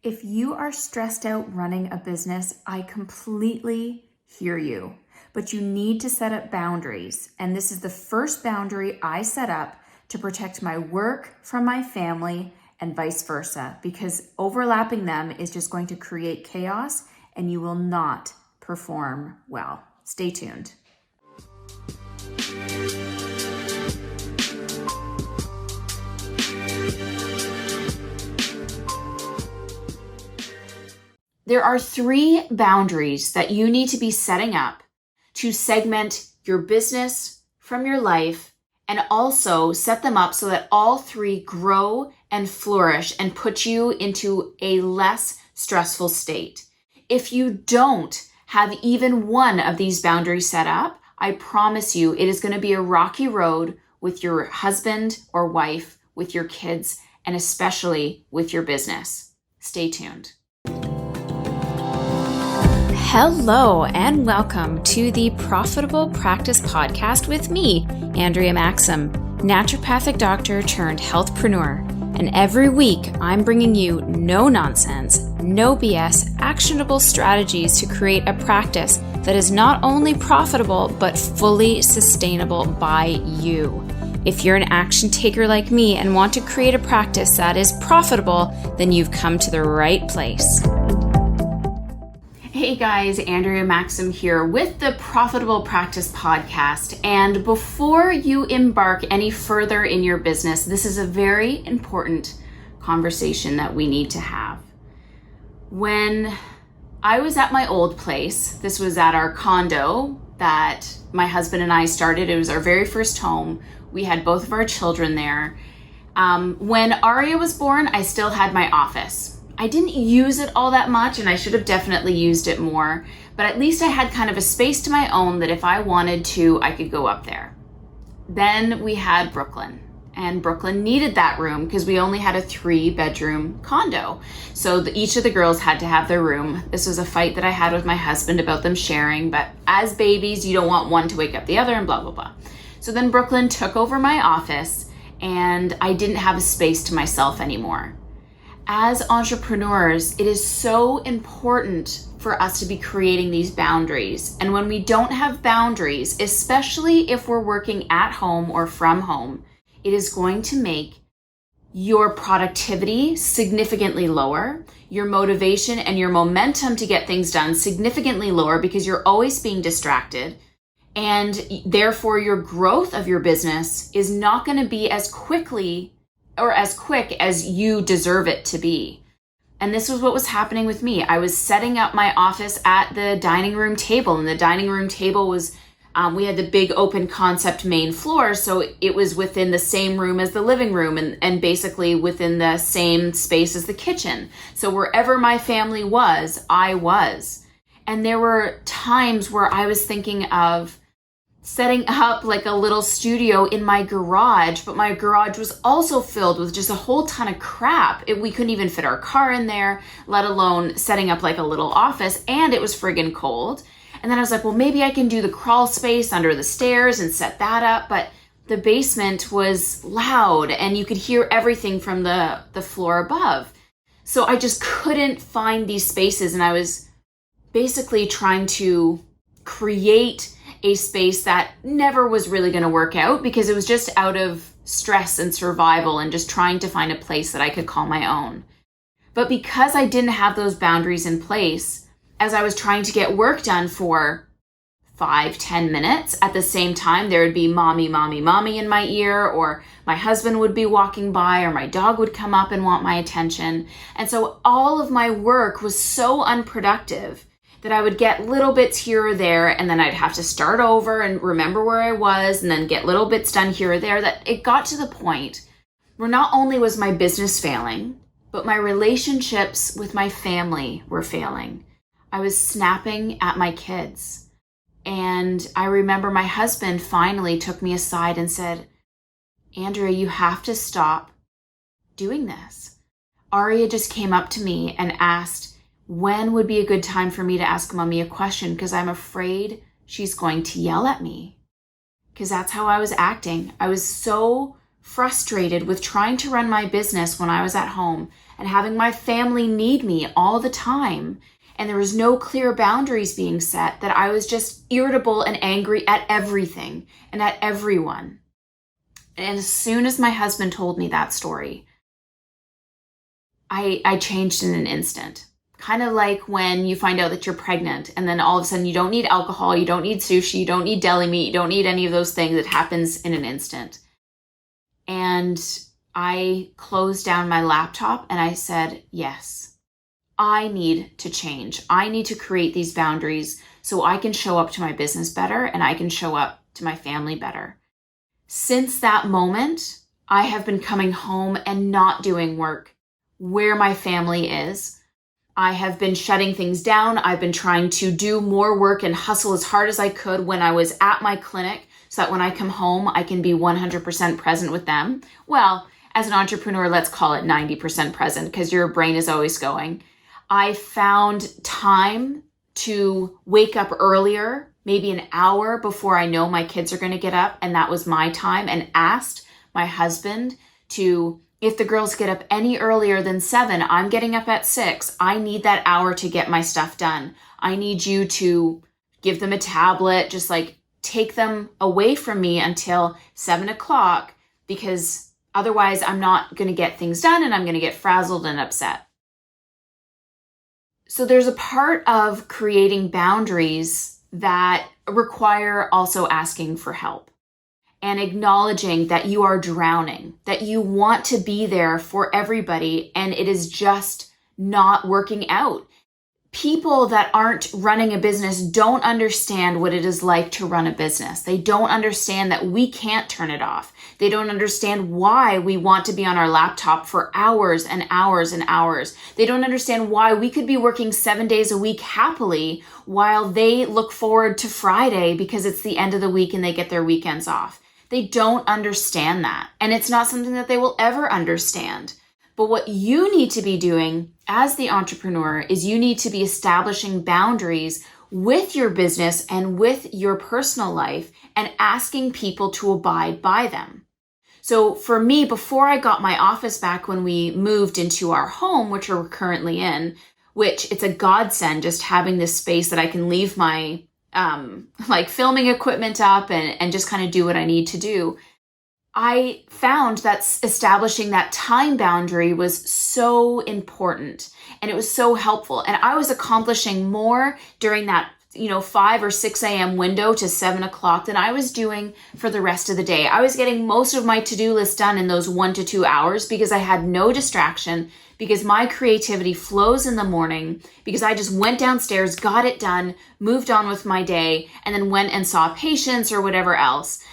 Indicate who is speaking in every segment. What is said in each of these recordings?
Speaker 1: If you are stressed out running a business, I completely hear you, but you need to set up boundaries. And this is the first boundary I set up to protect my work from my family and vice versa, because overlapping them is just going to create chaos and you will not perform well. Stay tuned. There are 3 boundaries that you need to be setting up to segment your business from your life and also set them up so that all 3 grow and flourish and put you into a less stressful state. If you don't have even one of these boundaries set up, I promise you it is going to be a rocky road with your husband or wife, with your kids, and especially with your business. Stay tuned. Hello and welcome to the Profitable Practice Podcast with me, Andrea Maxim, naturopathic doctor turned healthpreneur. And every week I'm bringing you no nonsense, no BS, actionable strategies to create a practice that is not only profitable but fully sustainable by you. If you're an action taker like me and want to create a practice that is profitable, then you've come to the right place. Hey guys, Andrea Maxim here with the Profitable Practice Podcast. And before you embark any further in your business, this is a very important conversation that we need to have. When I was at my old place, this was at our condo that my husband and I started. It was our very first home. We had both of our children there. When Aria was born, I still had my office. I didn't use it all that much, and I should have definitely used it more, but at least I had kind of a space to my own that if I wanted to, I could go up there. Then we had Brooklyn, and Brooklyn needed that room because we only had a 3-bedroom condo. So each of the girls had to have their room. This was a fight that I had with my husband about them sharing, but as babies, you don't want one to wake up the other and blah, blah, blah. So then Brooklyn took over my office, and I didn't have a space to myself anymore. As entrepreneurs, it is so important for us to be creating these boundaries. And when we don't have boundaries, especially if we're working at home or from home, it is going to make your productivity significantly lower, your motivation and your momentum to get things done significantly lower because you're always being distracted. And therefore, your growth of your business is not going to be as quick as you deserve it to be. And this was what was happening with me. I was setting up my office at the dining room table, and the dining room table was, we had the big open concept main floor, so it was within the same room as the living room and basically within the same space as the kitchen. So wherever my family was, I was. And there were times where I was thinking of setting up like a little studio in my garage, but my garage was also filled with just a whole ton of crap. We couldn't even fit our car in there, let alone setting up like a little office, and it was friggin' cold. And then I was like, well, maybe I can do the crawl space under the stairs and set that up, but the basement was loud and you could hear everything from the floor above. So I just couldn't find these spaces, and I was basically trying to create a space that never was really going to work out because it was just out of stress and survival and just trying to find a place that I could call my own. But because I didn't have those boundaries in place, as I was trying to get work done for 5-10 minutes, at the same time, there would be mommy, mommy, mommy in my ear, or my husband would be walking by, or my dog would come up and want my attention. And so all of my work was so unproductive that I would get little bits here or there, and then I'd have to start over and remember where I was, and then get little bits done here or there, that it got to the point where not only was my business failing, but my relationships with my family were failing. I was snapping at my kids. And I remember my husband finally took me aside and said, Andrea, you have to stop doing this. Aria just came up to me and asked, when would be a good time for me to ask mommy a question? Because I'm afraid she's going to yell at me. Because that's how I was acting. I was so frustrated with trying to run my business when I was at home and having my family need me all the time. And there was no clear boundaries being set, that I was just irritable and angry at everything and at everyone. And as soon as my husband told me that story, I changed in an instant. Kind of like when you find out that you're pregnant and then all of a sudden you don't need alcohol, you don't need sushi, you don't need deli meat, you don't need any of those things. It happens in an instant. And I closed down my laptop and I said, yes, I need to change. I need to create these boundaries so I can show up to my business better and I can show up to my family better. Since that moment, I have been coming home and not doing work where my family is. I have been shutting things down. I've been trying to do more work and hustle as hard as I could when I was at my clinic so that when I come home, I can be 100% present with them. Well, as an entrepreneur, let's call it 90% present because your brain is always going. I found time to wake up earlier, maybe an hour before I know my kids are going to get up, and that was my time, and asked my husband to, if the girls get up any earlier than 7, I'm getting up at 6. I need that hour to get my stuff done. I need you to give them a tablet, just like take them away from me until 7 o'clock, because otherwise I'm not going to get things done and I'm going to get frazzled and upset. So there's a part of creating boundaries that require also asking for help and acknowledging that you are drowning, that you want to be there for everybody and it is just not working out. People that aren't running a business don't understand what it is like to run a business. They don't understand that we can't turn it off. They don't understand why we want to be on our laptop for hours and hours and hours. They don't understand why we could be working 7 days a week happily while they look forward to Friday because it's the end of the week and they get their weekends off. They don't understand that. And it's not something that they will ever understand. But what you need to be doing as the entrepreneur is you need to be establishing boundaries with your business and with your personal life and asking people to abide by them. So for me, before I got my office back when we moved into our home, which we're currently in, which it's a godsend just having this space that I can leave my filming equipment up and just kind of do what I need to do. I found that establishing that time boundary was so important and it was so helpful. And I was accomplishing more during that 5 or 6 a.m. window to 7 o'clock than I was doing for the rest of the day. I was getting most of my to-do list done in those 1 to 2 hours because I had no distraction, because my creativity flows in the morning, because I just went downstairs, got it done, moved on with my day, and then went and saw patients or whatever else.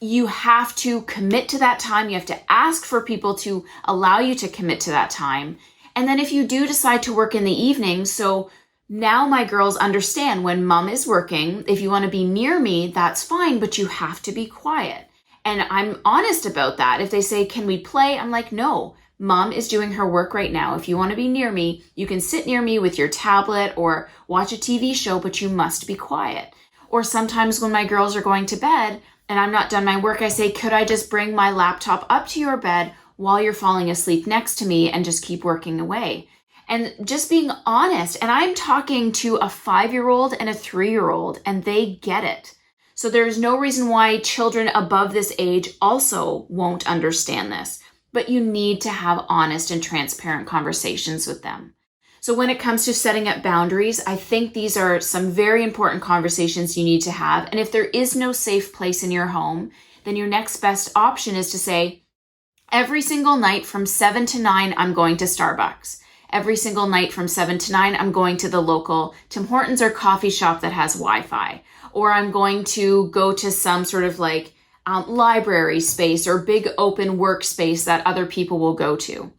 Speaker 1: You have to commit to that time. You have to ask for people to allow you to commit to that time. And then if you do decide to work in the evening, so now my girls understand when mom is working, if you want to be near me, that's fine, but you have to be quiet. And I'm honest about that. If they say, can we play? I'm like, no, mom is doing her work right now. If you want to be near me, you can sit near me with your tablet or watch a TV show, but you must be quiet. Or sometimes when my girls are going to bed and I'm not done my work, I say, could I just bring my laptop up to your bed while you're falling asleep next to me and just keep working away? And just being honest. And I'm talking to a 5-year-old and a 3-year-old, and they get it. So there's no reason why children above this age also won't understand this. But you need to have honest and transparent conversations with them. So when it comes to setting up boundaries, I think these are some very important conversations you need to have. And if there is no safe place in your home, then your next best option is to say, every single night from 7 to 9, I'm going to Starbucks. Every single night from 7 to 9, I'm going to the local Tim Hortons or coffee shop that has Wi-Fi. Or I'm going to go to some sort of library space or big open workspace that other people will go to.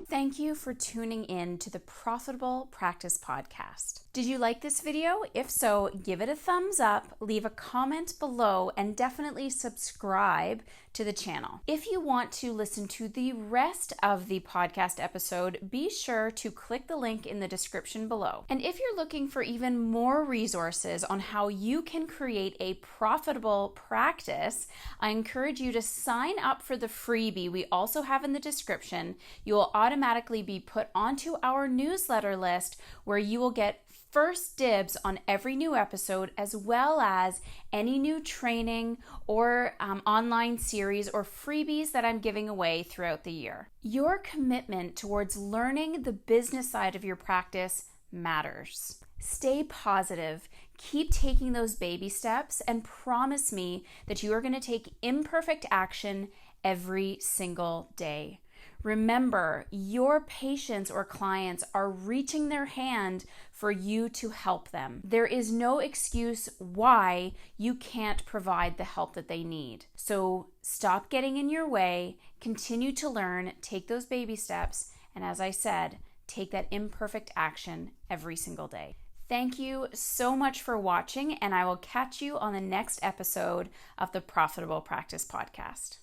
Speaker 1: Thank you for tuning in to the Profitable Practice Podcast. Did you like this video? If so, give it a thumbs up, leave a comment below, and definitely subscribe to the channel. If you want to listen to the rest of the podcast episode, be sure to click the link in the description below. And if you're looking for even more resources on how you can create a profitable practice, I encourage you to sign up for the freebie we also have in the description. You will automatically be put onto our newsletter list where you will get first dibs on every new episode, as well as any new training or online series or freebies that I'm giving away throughout the year. Your commitment towards learning the business side of your practice matters. Stay positive, keep taking those baby steps, and promise me that you are going to take imperfect action every single day. Remember, your patients or clients are reaching their hand for you to help them. There is no excuse why you can't provide the help that they need. So stop getting in your way, continue to learn, take those baby steps, and as I said, take that imperfect action every single day. Thank you so much for watching, and I will catch you on the next episode of the Profitable Practice Podcast.